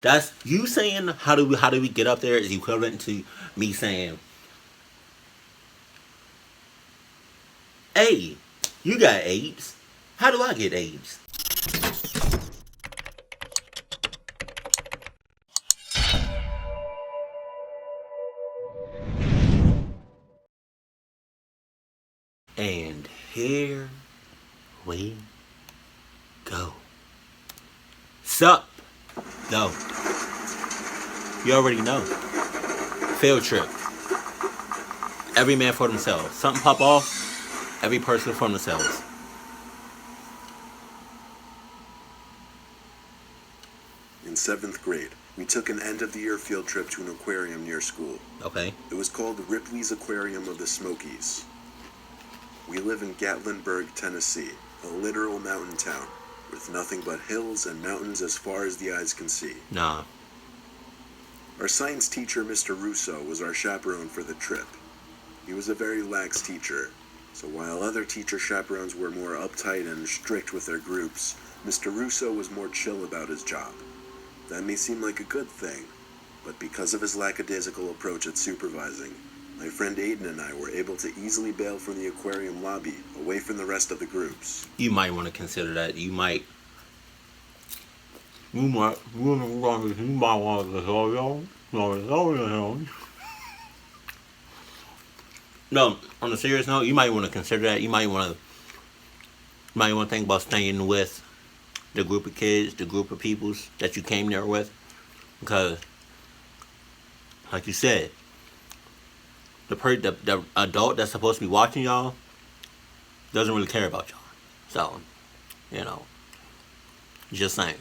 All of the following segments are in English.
That's you saying how do we get up there is equivalent to me saying, hey, you got AIDS. How do I get AIDS? And here we go. Sup? No. You already know. Field trip. Every man for themselves. Something pop off. Every person for themselves. In seventh grade, we took an end-of-the-year field trip to an aquarium near school. Okay. It was called Ripley's Aquarium of the Smokies. We live in Gatlinburg, Tennessee, a literal mountain town, with nothing but hills and mountains as far as the eyes can see. Nah. Our science teacher, Mr. Russo, was our chaperone for the trip. He was a very lax teacher, so while other teacher chaperones were more uptight and strict with their groups, Mr. Russo was more chill about his job. That may seem like a good thing, but because of his lackadaisical approach at supervising, my friend Aiden and I were able to easily bail from the aquarium lobby, away from the rest of the groups. You might want to consider that. You might want to. No, on a serious note, you might want to consider that. You might want to think about staying with the group of kids, the group of peoples that you came there with, because, like you said, the adult that's supposed to be watching y'all doesn't really care about y'all. So, you know, just saying.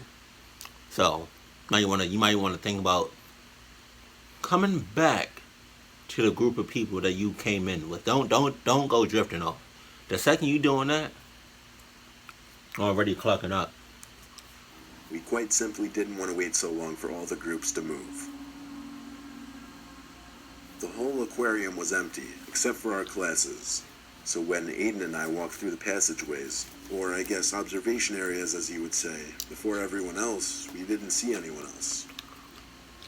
So, you might want to think about coming back to the group of people that you came in with. Don't go drifting off. The second you doing that, already clocking up. We quite simply didn't want to wait so long for all the groups to move. The whole aquarium was empty, except for our classes. So when Aiden and I walked through the passageways, or I guess observation areas as you would say, before everyone else, we didn't see anyone else.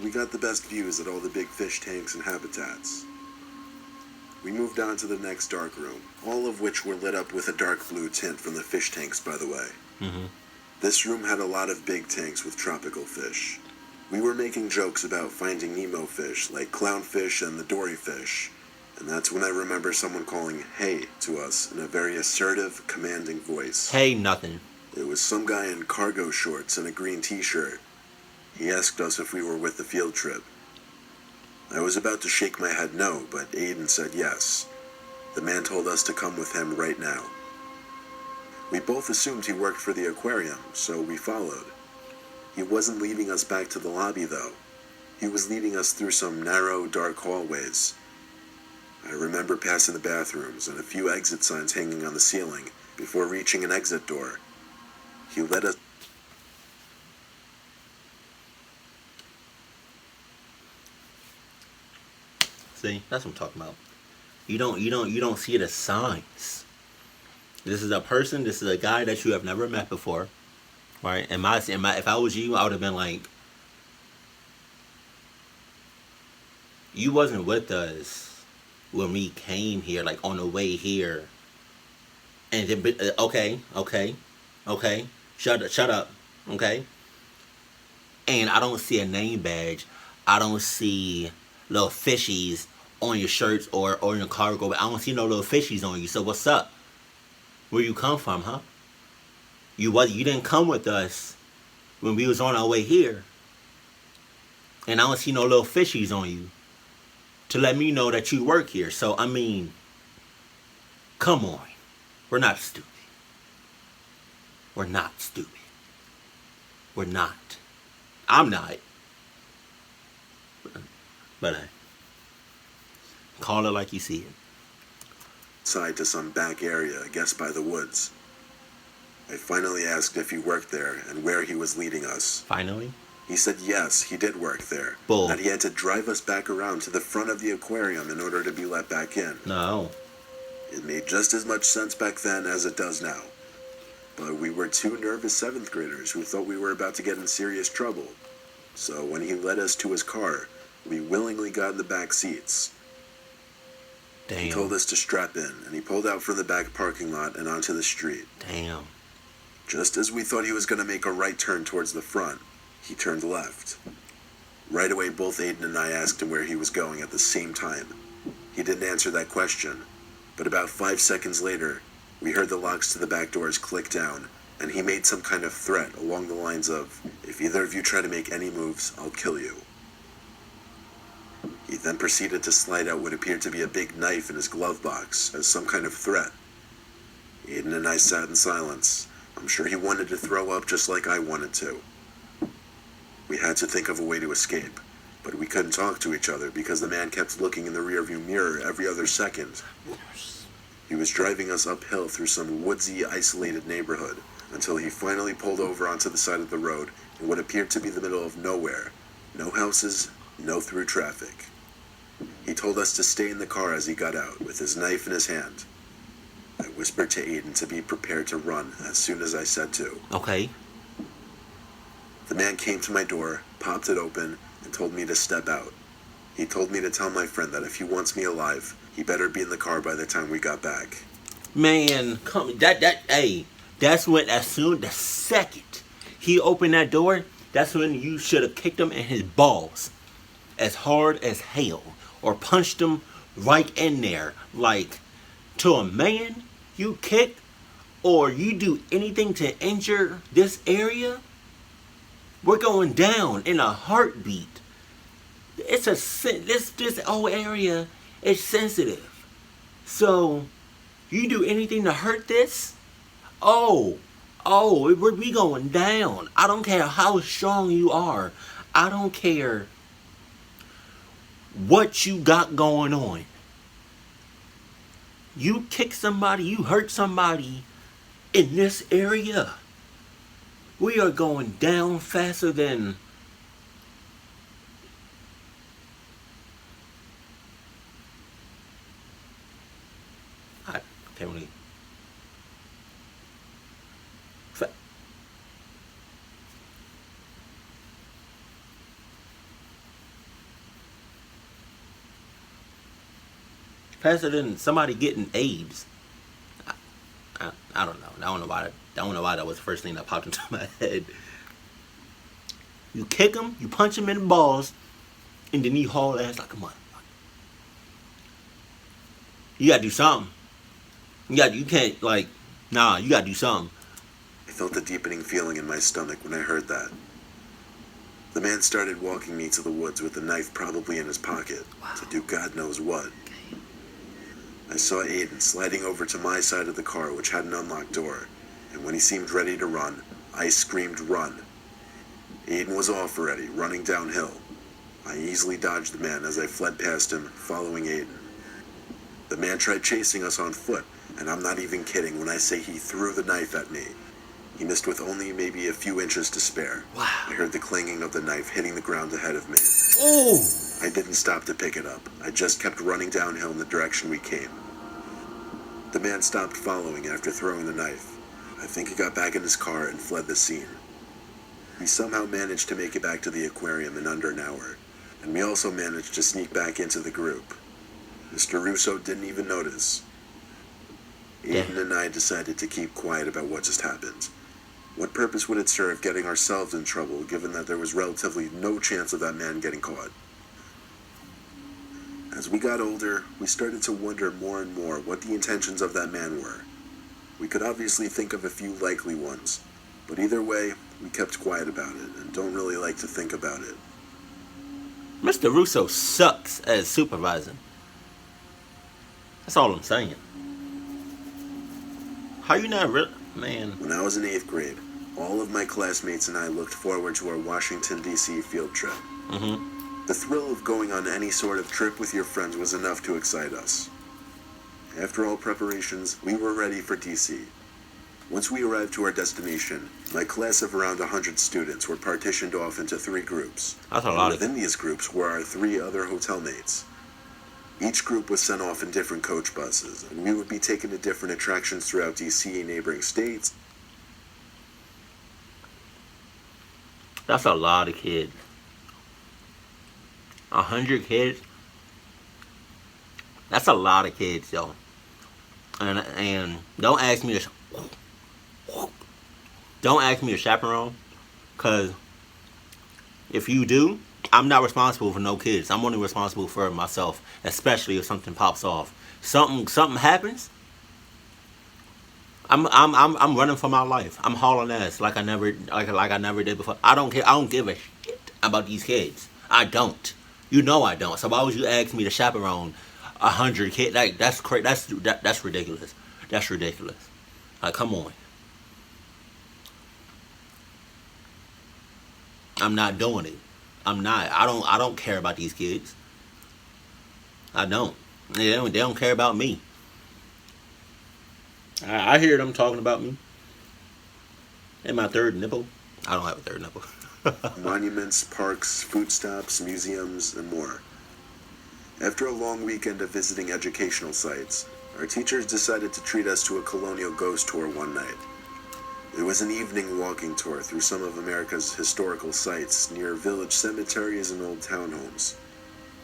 We got the best views at all the big fish tanks and habitats. We moved on to the next dark room, all of which were lit up with a dark blue tint from the fish tanks, by the way. Mm-hmm. This room had a lot of big tanks with tropical fish. We were making jokes about finding Nemo fish, like clownfish and the dory fish, and that's when I remember someone calling "hey" to us in a very assertive, commanding voice. Hey, nothing. It was some guy in cargo shorts and a green t-shirt. He asked us if we were with the field trip. I was about to shake my head no, but Aiden said yes. The man told us to come with him right now. We both assumed he worked for the aquarium, so we followed. He wasn't leading us back to the lobby, though. He was leading us through some narrow, dark hallways. I remember passing the bathrooms and a few exit signs hanging on the ceiling before reaching an exit door. He led us. See, that's what I'm talking about. You don't see it as signs. This is a person. This is a guy that you have never met before, right? If I was you, I would have been like, you wasn't with us when we came here, like on the way here. And then, okay, shut up, okay. And I don't see a name badge. I don't see little fishies on your shirts or your cargo. But I don't see no little fishies on you. So what's up? Where you come from, huh? You didn't come with us when we was on our way here. And I don't see no little fishies on you to let me know that you work here. So I mean, come on. We're not stupid. We're not stupid. We're not. I'm not. But call it like you see it. Side to some back area, I guess by the woods. I finally asked if he worked there and where he was leading us. Finally? He said yes, he did work there. Bull. That he had to drive us back around to the front of the aquarium in order to be let back in. No. It made just as much sense back then as it does now. But we were two nervous 7th graders who thought we were about to get in serious trouble. So when he led us to his car, we willingly got in the back seats. He told Damn. us to strap in, and he pulled out from the back parking lot and onto the street. Damn. Just as we thought he was going to make a right turn towards the front, he turned left. Right away, both Aiden and I asked him where he was going at the same time. He didn't answer that question, but about 5 seconds later, we heard the locks to the back doors click down, and he made some kind of threat along the lines of, "If either of you try to make any moves, I'll kill you." He then proceeded to slide out what appeared to be a big knife in his glove box as some kind of threat. Aiden and I sat in silence. I'm sure he wanted to throw up just like I wanted to. We had to think of a way to escape, but we couldn't talk to each other because the man kept looking in the rearview mirror every other second. He was driving us uphill through some woodsy, isolated neighborhood until he finally pulled over onto the side of the road in what appeared to be the middle of nowhere. No houses, no through traffic. He told us to stay in the car as he got out, with his knife in his hand. I whispered to Aiden to be prepared to run as soon as I said to. Okay. The man came to my door, popped it open, and told me to step out. He told me to tell my friend that if he wants me alive, he better be in the car by the time we got back. Man, hey, that's when, the second he opened that door, that's when you should have kicked him in his balls as hard as hell, or punched him right in there. Like, to a man, you kick or you do anything to injure this area, we're going down in a heartbeat. This whole area is sensitive. So, you do anything to hurt this? We going down. I don't care how strong you are. I don't care what you got going on. You kick somebody, you hurt somebody in this area, we are going down faster than... I can't really... faster than somebody getting AIDS. I don't know. I don't know why that was the first thing that popped into my head. You kick him, you punch him in the balls, and then you haul ass like a motherfucker. You gotta do something. You can't, like, nah, you gotta do something. I felt a deepening feeling in my stomach when I heard that. The man started walking me to the woods with the knife probably in his pocket to do God knows what. I saw Aiden sliding over to my side of the car, which had an unlocked door, and when he seemed ready to run, I screamed, "Run!" Aiden was off already, running downhill. I easily dodged the man as I fled past him, following Aiden. The man tried chasing us on foot, and I'm not even kidding when I say he threw the knife at me. He missed with only maybe a few inches to spare. Wow. I heard the clanging of the knife hitting the ground ahead of me. Oh! I didn't stop to pick it up. I just kept running downhill in the direction we came. The man stopped following after throwing the knife. I think he got back in his car and fled the scene. We somehow managed to make it back to the aquarium in under an hour, and we also managed to sneak back into the group. Mr. Russo didn't even notice. Aiden and I decided to keep quiet about what just happened. What purpose would it serve getting ourselves in trouble, given that there was relatively no chance of that man getting caught? As we got older, we started to wonder more and more what the intentions of that man were. We could obviously think of a few likely ones, but either way, we kept quiet about it and don't really like to think about it. Mr. Russo sucks as supervising. That's all I'm saying. How you not really... Man. When I was in 8th grade, all of my classmates and I looked forward to our Washington, D.C. field trip. Mm-hmm. The thrill of going on any sort of trip with your friends was enough to excite us. After all preparations, we were ready for D.C. Once we arrived to our destination, my class of around 100 students were partitioned off into 3 groups. That's a lot. Within these groups were our 3 other hotel mates. Each group was sent off in different coach buses, and we would be taken to different attractions throughout D.C. and neighboring states. That's a lot of kids. 100 kids. That's a lot of kids, yo. And don't ask me to chaperone, cause if you do, I'm not responsible for no kids. I'm only responsible for myself, especially if something pops off. Something happens. I'm running for my life. I'm hauling ass like I never did before. I don't care. I don't give a shit about these kids. I don't. You know I don't. So why would you ask me to chaperone 100 kids? Like that's crazy. That's ridiculous. That's ridiculous. Like come on. I'm not doing it. I'm not. I don't care about these kids. I don't. They don't care about me. I hear them talking about me and my third nipple. I don't have a third nipple. Monuments, parks, food stops, museums, and more. After a long weekend of visiting educational sites, our teachers decided to treat us to a colonial ghost tour one night. It was an evening walking tour through some of America's historical sites near village cemeteries and old townhomes.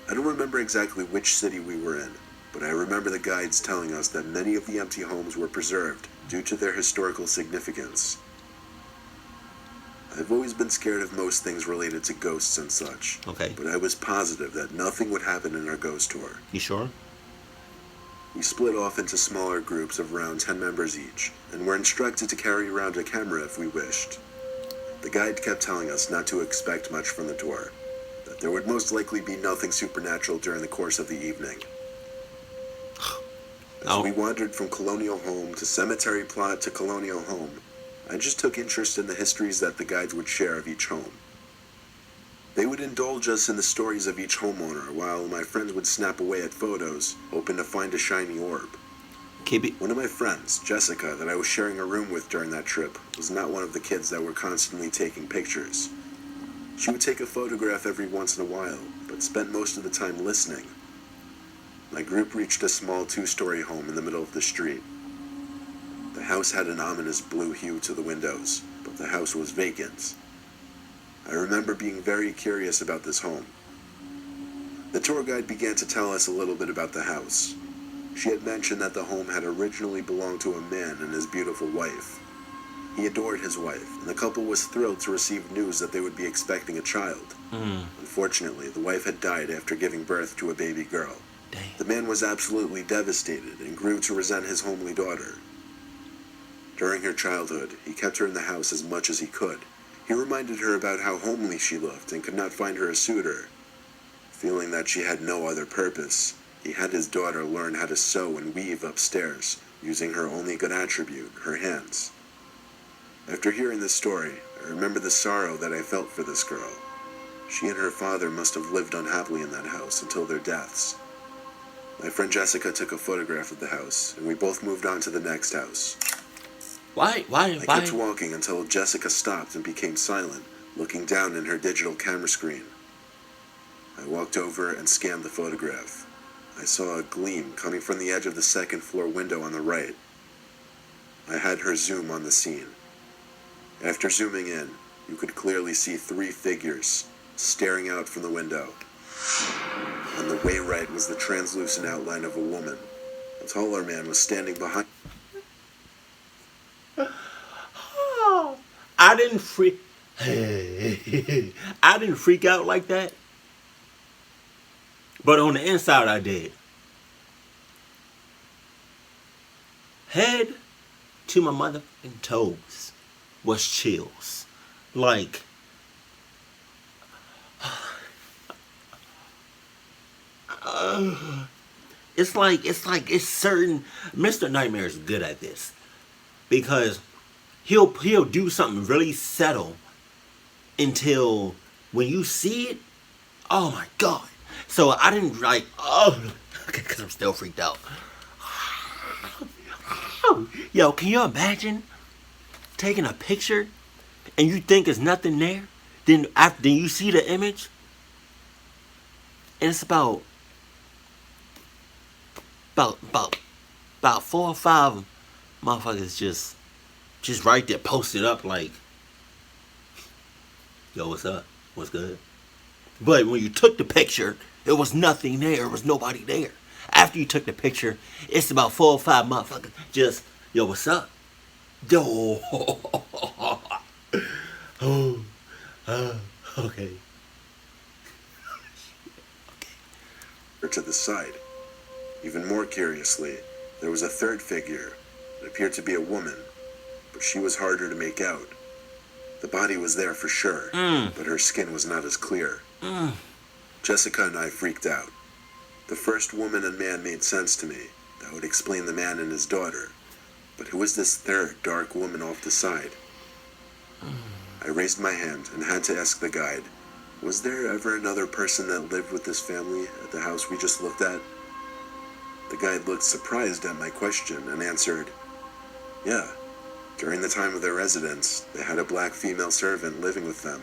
I don't remember exactly which city we were in, but I remember the guides telling us that many of the empty homes were preserved due to their historical significance. I've always been scared of most things related to ghosts and such, Okay. but I was positive that nothing would happen in our ghost tour. You sure? We split off into smaller groups of around 10 members each, and were instructed to carry around a camera if we wished. The guide kept telling us not to expect much from the tour, that there would most likely be nothing supernatural during the course of the evening. As we wandered from colonial home to cemetery plot to colonial home, I just took interest in the histories that the guides would share of each home. They would indulge us in the stories of each homeowner, while my friends would snap away at photos, hoping to find a shiny orb. Keep it. One of my friends, Jessica, that I was sharing a room with during that trip, was not one of the kids that were constantly taking pictures. She would take a photograph every once in a while, but spent most of the time listening. My group reached a small 2-story home in the middle of the street. The house had an ominous blue hue to the windows, but the house was vacant. I remember being very curious about this home. The tour guide began to tell us a little bit about the house. She had mentioned that the home had originally belonged to a man and his beautiful wife. He adored his wife, and the couple was thrilled to receive news that they would be expecting a child. Unfortunately, the wife had died after giving birth to a baby girl. Dang. The man was absolutely devastated and grew to resent his homely daughter. During her childhood, he kept her in the house as much as he could. He reminded her about how homely she looked and could not find her a suitor. Feeling that she had no other purpose, he had his daughter learn how to sew and weave upstairs, using her only good attribute, her hands. After hearing this story, I remember the sorrow that I felt for this girl. She and her father must have lived unhappily in that house until their deaths. My friend Jessica took a photograph of the house, and we both moved on to the next house. Why? I kept walking until Jessica stopped and became silent, looking down in her digital camera screen. I walked over and scanned the photograph. I saw a gleam coming from the edge of the second floor window on the right. I had her zoom on the scene. After zooming in, you could clearly see 3 figures staring out from the window. On the way right was the translucent outline of a woman. A taller man was standing behind. I didn't freak. I didn't freak out like that. But on the inside, I did. Head to my motherfucking toes was chills. Like, it's certain. Mr. Nightmare is good at this because he'll do something really subtle until when you see it, oh my god. So I didn't because I'm still freaked out. Yo, can you imagine taking a picture and you think there's nothing there? Then you see the image and it's about 4 or 5 motherfuckers just right there posted up like, yo, what's up? What's good? But when you took the picture, there was nothing there. There was nobody there. After you took the picture, it's about 4 or 5 motherfuckers just, yo, what's up? Yo. Oh, okay. To the side. Even more curiously, there was a third figure. It appeared to be a woman, but she was harder to make out. The body was there for sure, but her skin was not as clear. Jessica and I freaked out. The first woman and man made sense to me. That would explain the man and his daughter. But who was this third dark woman off the side? I raised my hand and had to ask the guide, was there ever another person that lived with this family at the house we just looked at? The guide looked surprised at my question and answered, yeah. During the time of their residence, they had a black female servant living with them.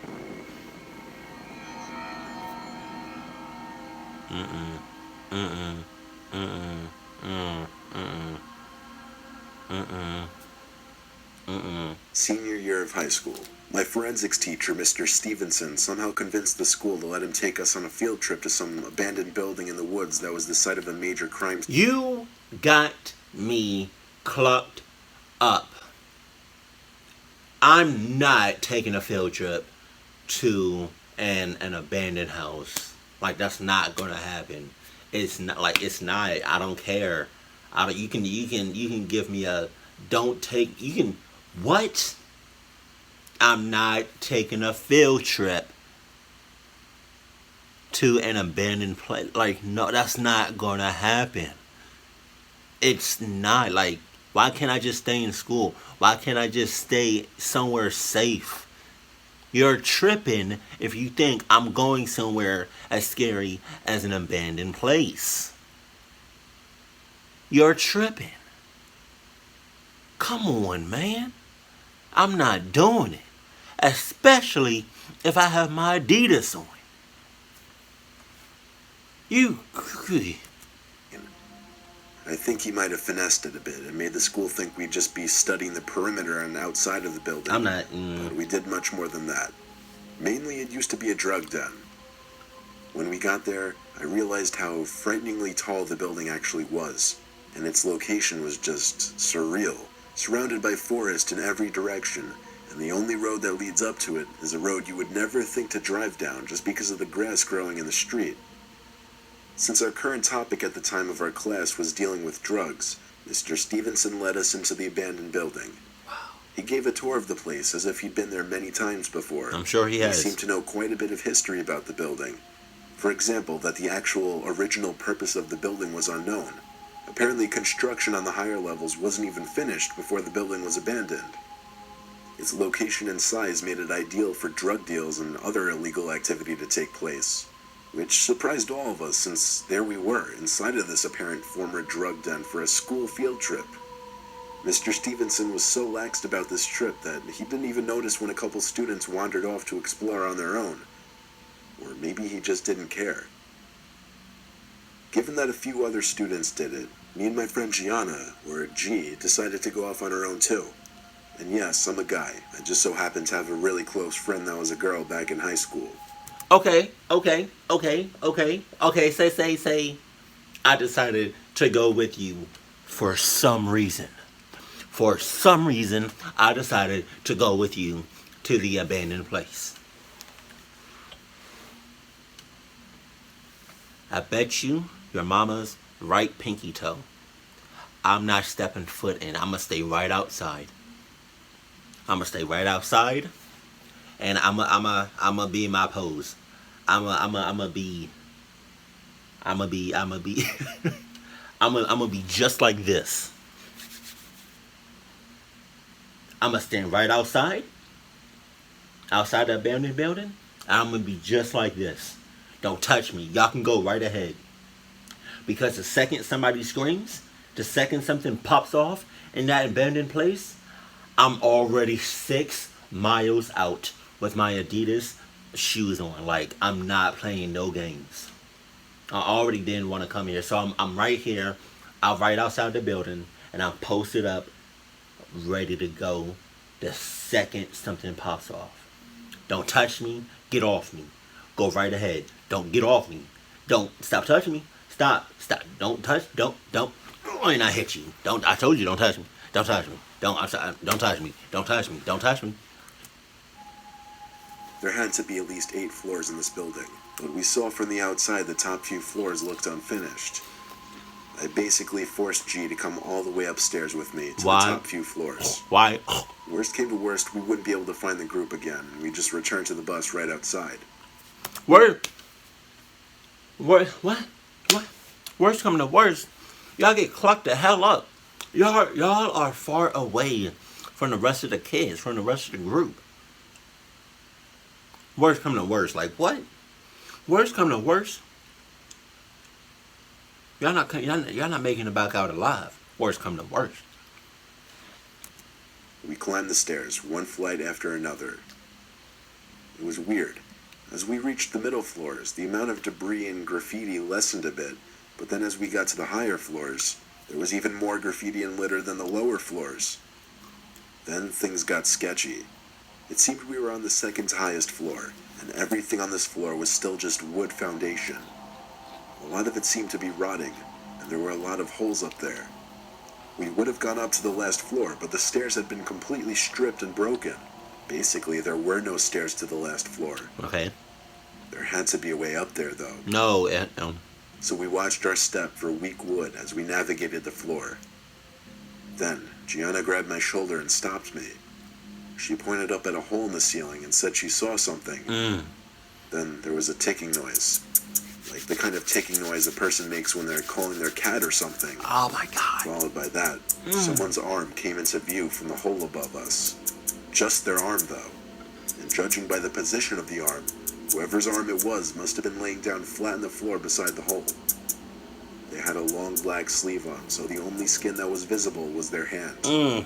Senior year of high school. My forensics teacher, Mr. Stevenson, somehow convinced the school to let him take us on a field trip to some abandoned building in the woods that was the site of a major crime. You got me clucked up. I'm not taking a field trip to an abandoned house. Like, that's not gonna happen. It's not like it's not. I don't care. You can give me a don't take. You can what? I'm not taking a field trip to an abandoned place. Like, no, that's not gonna happen. It's not. Like, why can't I just stay in school? Why can't I just stay somewhere safe? You're tripping if you think I'm going somewhere as scary as an abandoned place. You're tripping. Come on, man. I'm not doing it. Especially if I have my Adidas on. I think he might have finessed it a bit and made the school think we'd just be studying the perimeter and outside of the building. I'm not. But we did much more than that. Mainly, it used to be a drug den. When we got there, I realized how frighteningly tall the building actually was, and its location was just surreal, surrounded by forest in every direction, and the only road that leads up to it is a road you would never think to drive down just because of the grass growing in the street. Since our current topic at the time of our class was dealing with drugs, Mr. Stevenson led us into the abandoned building. He gave a tour of the place as if he'd been there many times before. I'm sure he has. He seemed to know quite a bit of history about the building. For example, that the actual original purpose of the building was unknown. Apparently, construction on the higher levels wasn't even finished before the building was abandoned. Its location and size made it ideal for drug deals and other illegal activity to take place, which surprised all of us since there we were, inside of this apparent former drug den for a school field trip. Mr. Stevenson was so laxed about this trip that he didn't even notice when a couple students wandered off to explore on their own. Or maybe he just didn't care. Given that a few other students did it, me and my friend Gianna, or G, decided to go off on our own too. And yes, I'm a guy. I just so happened to have a really close friend that was a girl back in high school. Okay. Say. I decided to go with you for some reason. For some reason, I decided to go with you to the abandoned place. I bet you your mama's right pinky toe. I'm not stepping foot in. I'm going to stay right outside. I'm going to stay right outside. And I'm going to be in my pose. I'm going to be just like this. I'm going to stand right outside the abandoned building. I'm going to be just like this. Don't touch me. Y'all can go right ahead. Because the second somebody screams, the second something pops off in that abandoned place, I'm already 6 miles out with my Adidas shoes on. Like, I'm not playing no games. I already didn't want to come here. So I'm right here. I'm right outside the building. And I'm posted up, ready to go the second something pops off. Don't touch me. Get off me. Go right ahead. Don't get off me. Don't stop touching me. Stop. Stop. Don't touch. Don't. And I hit you. Don't. I told you don't touch me. Don't touch me. Don't touch me. Don't touch me. Don't touch me. There had to be at least 8 floors in this building, but we saw from the outside the top few floors looked unfinished. I basically forced G to come all the way upstairs with me to Why? the top few floors. Why? Worst came to worst, we wouldn't be able to find the group again, and we just returned to the bus right outside. Where? What? Worst coming to worst, y'all get clucked the hell up. Y'all are far away from the rest of the kids, from the rest of the group. Worst coming to worst, like what? Worst coming to worst, y'all not making it back out alive. Worst coming to worst. We climbed the stairs, one flight after another. It was weird. As we reached the middle floors, the amount of debris and graffiti lessened a bit, but then as we got to the higher floors, there was even more graffiti and litter than the lower floors. Then things got sketchy. It seemed we were on the second highest floor, and everything on this floor was still just wood foundation. A lot of it seemed to be rotting, and there were a lot of holes up there. We would have gone up to the last floor, but the stairs had been completely stripped and broken. Basically, there were no stairs to the last floor. Okay. There had to be a way up there, though. No. So we watched our step for weak wood as we navigated the floor. Then, Gianna grabbed my shoulder and stopped me. She pointed up at a hole in the ceiling and said she saw something. Then there was a ticking noise. Like the kind of ticking noise a person makes when they're calling their cat or something. Oh my God. Followed by that, someone's arm came into view from the hole above us. Just their arm, though. And judging by the position of the arm, whoever's arm it was must have been laying down flat on the floor beside the hole. They had a long black sleeve on, so the only skin that was visible was their hand.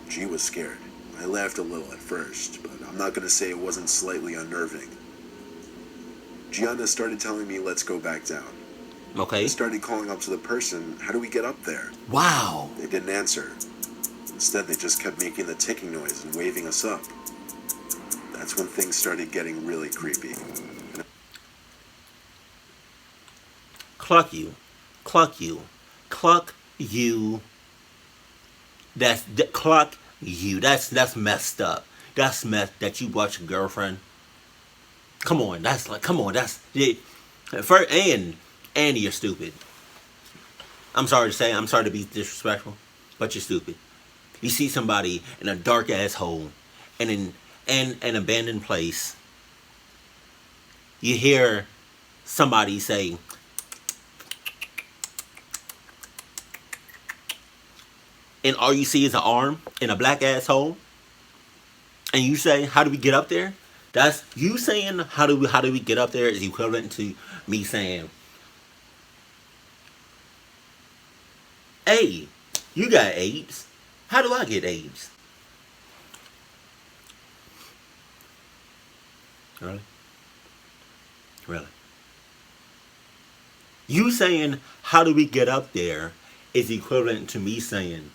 G was scared. I laughed a little at first, but I'm not going to say it wasn't slightly unnerving. Gianna started telling me let's go back down. Okay. I started calling up to the person, how do we get up there? Wow. They didn't answer. Instead, they just kept making the ticking noise and waving us up. That's when things started getting really creepy. Cluck you. Cluck you. Cluck you. Cluck you. That's messed up. That's messed that you watch your girlfriend. Come on, that's yeah. First, and you're stupid. I'm sorry to be disrespectful, but you're stupid. You see somebody in a dark ass hole, and in an abandoned place. You hear somebody say, and all you see is an arm in a black ass hole, and you say, "How do we get up there?" That's you saying, how do we get up there is equivalent to me saying, "Hey, you got AIDS. How do I get AIDS?" Really? Really? You saying, "How do we get up there?" is equivalent to me saying,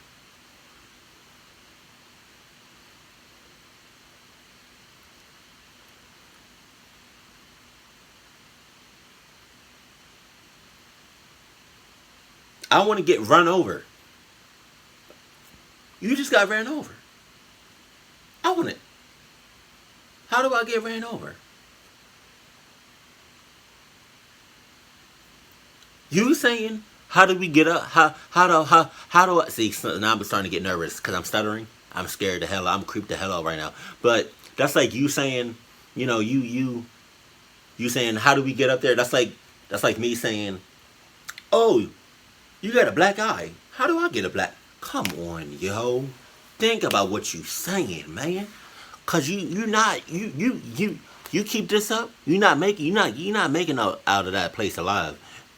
"I want to get run over." You just got ran over. I want it. How do I get ran over? You saying, "How do we get up? How do I see?" So now I'm starting to get nervous because I'm stuttering. I'm scared the hell. I'm creeped the hell out right now. But that's like you saying, you saying, "How do we get up there?" That's like me saying, "Oh, you got a black eye. How do I get a black?" Come on, yo. Think about what you saying, man. Cause you keep this up. You're not making out of that place alive.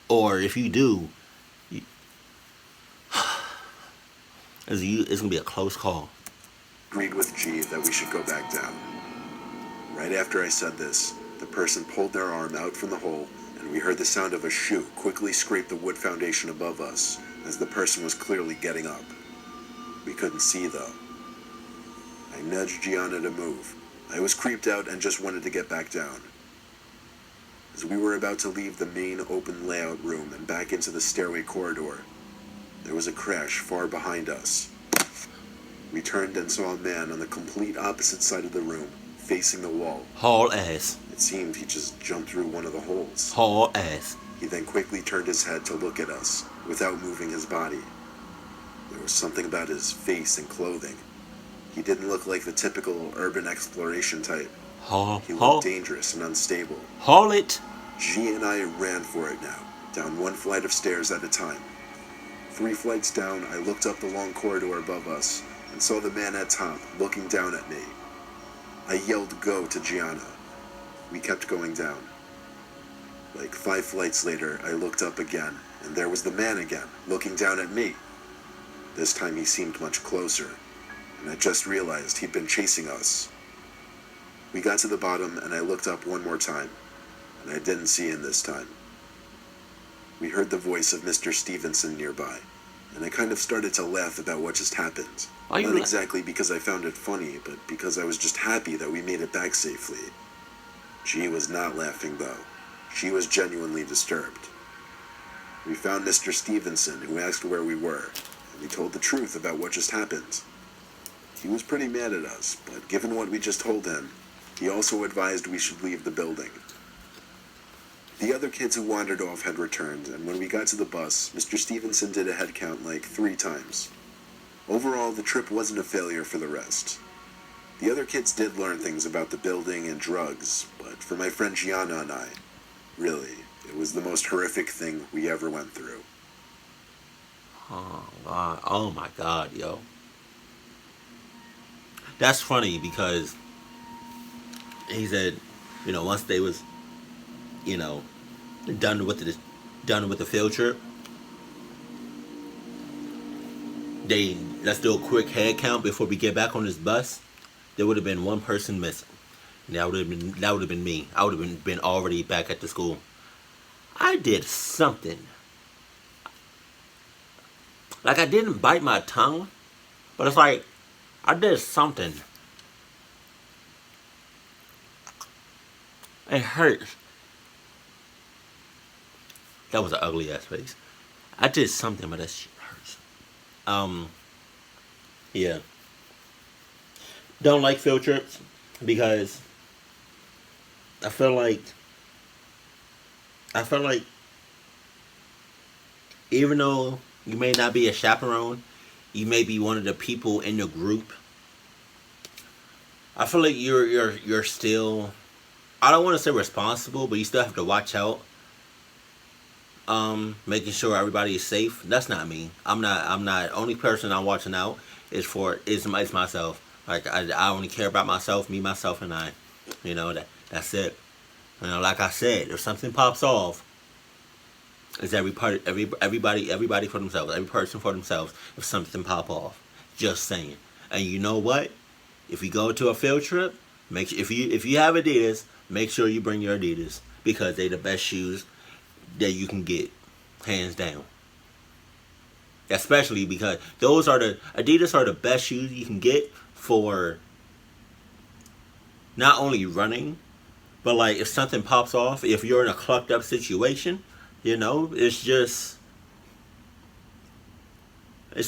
Or if you do, it's gonna be a close call. Agreed with G that we should go back down. Right after I said this, the person pulled their arm out from the hole, and we heard the sound of a shoe quickly scrape the wood foundation above us, as the person was clearly getting up. We couldn't see, though. I nudged Gianna to move. I was creeped out and just wanted to get back down. As we were about to leave the main open layout room and back into the stairway corridor, there was a crash far behind us. We turned and saw a man on the complete opposite side of the room, facing the wall. Haul ass. It seemed he just jumped through one of the holes. Haul ass. He then quickly turned his head to look at us, without moving his body. There was something about his face and clothing. He didn't look like the typical urban exploration type. He looked dangerous and unstable. Haul it. G and I ran for it now, down one flight of stairs at a time. 3 flights down, I looked up the long corridor above us and saw the man at top looking down at me. I yelled go to Gianna. We kept going down. Like 5 flights later, I looked up again, and there was the man again, looking down at me. This time he seemed much closer, and I just realized he'd been chasing us. We got to the bottom, and I looked up one more time, and I didn't see him this time. We heard the voice of Mr. Stevenson nearby, and I kind of started to laugh about what just happened. Not exactly because I found it funny, but because I was just happy that we made it back safely. She was not laughing, though. She was genuinely disturbed. We found Mr. Stevenson, who asked where we were, and we told the truth about what just happened. He was pretty mad at us, but given what we just told him, he also advised we should leave the building. The other kids who wandered off had returned, and when we got to the bus, Mr. Stevenson did a head count like 3 times. Overall, the trip wasn't a failure for the rest. The other kids did learn things about the building and drugs, but for my friend Gianna and I, really, it was the most horrific thing we ever went through. Oh, God. Oh, my God, yo. That's funny because he said, once they was, done with the field trip, let's do a quick head count before we get back on this bus. There would have been one person missing. And that would have been me. I would have been already back at the school. I did something. Like, I didn't bite my tongue, but it's like I did something. It hurts. That was an ugly ass face. I did something, but that shit hurts. Yeah. Don't like field trips because I feel like even though you may not be a chaperone, you may be one of the people in the group. I feel like you're still, I don't want to say responsible, but you still have to watch out. Making sure everybody is safe. That's not me. I'm not. Only person I'm watching out is myself. Like I only care about myself, me, myself, and I. That's it. Like I said, if something pops off, it's everybody for themselves. Every person for themselves. If something pop off, just saying. And you know what? If you go to a field trip, if you have Adidas, make sure you bring your Adidas because they're the best shoes that you can get, hands down. Especially because Adidas are the best shoes you can get for not only running, but like if something pops off, if you're in a clucked up situation, it's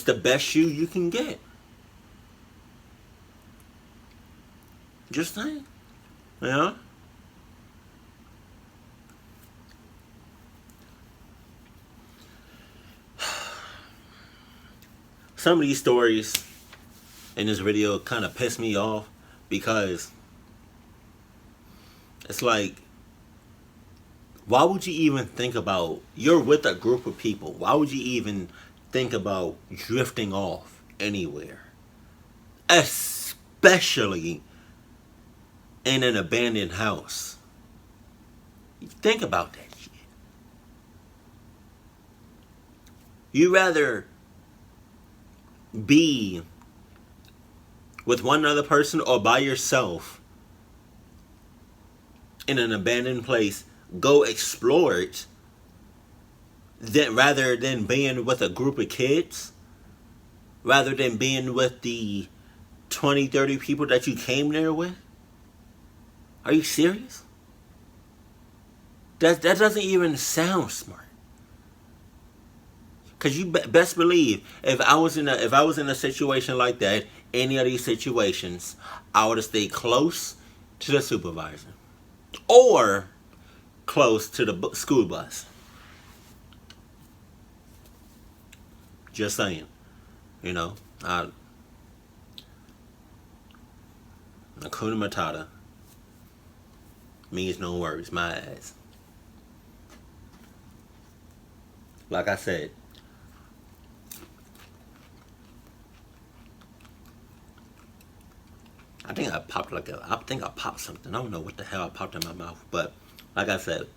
the best shoe you can get. Just saying. Some of these stories in this video kind of piss me off because it's like, why would you even think about, you're with a group of people, why would you even think about drifting off anywhere? Especially in an abandoned house. Think about that shit. You rather be with one other person or by yourself in an abandoned place, go explore it, rather than being with a group of kids, rather than being with the 20, 30 people that you came there with? Are you serious? That doesn't even sound smart. Cause you best believe if I was in a situation like that, any of these situations, I would have stayed close to the supervisor or close to the school bus. Just saying, you know, Hakuna Matata means no words, my ass. Like I said, I think I popped something. I don't know what the hell I popped in my mouth, but like I said,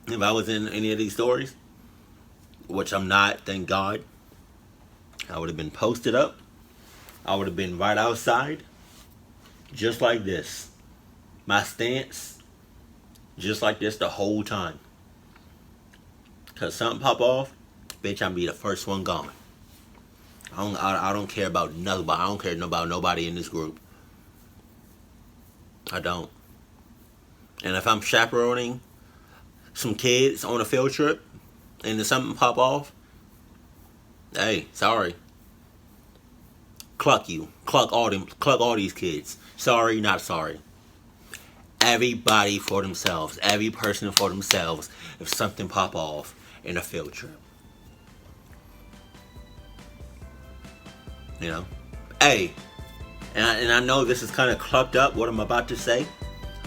if I was in any of these stories, which I'm not, thank God, I would have been posted up. I would have been right outside, just like this. My stance, just like this the whole time. Cause something pop off, bitch, I'm be the first one gone. I don't care about nobody. I don't care about nobody in this group. I don't. And if I'm chaperoning some kids on a field trip and then something pop off, hey, sorry. Cluck you. Cluck all these kids. Sorry, not sorry. Everybody for themselves. Every person for themselves if something pop off in a field trip. You know? Hey, and I know this is kind of clucked up what I'm about to say,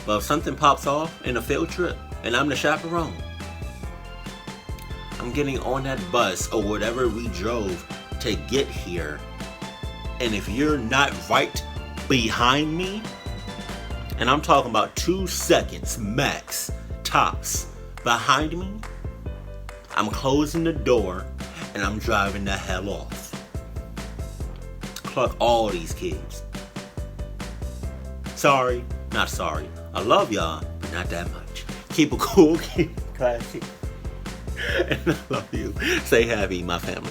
but if something pops off in a field trip and I'm the chaperone, I'm getting on that bus or whatever we drove to get here, and if you're not right behind me, and I'm talking about 2 seconds max, tops, behind me, I'm closing the door and I'm driving the hell off. Cluck all these kids. Sorry, not sorry. I love y'all, but not that much. Keep it cool, keep it classy. And I love you. Stay happy, my family.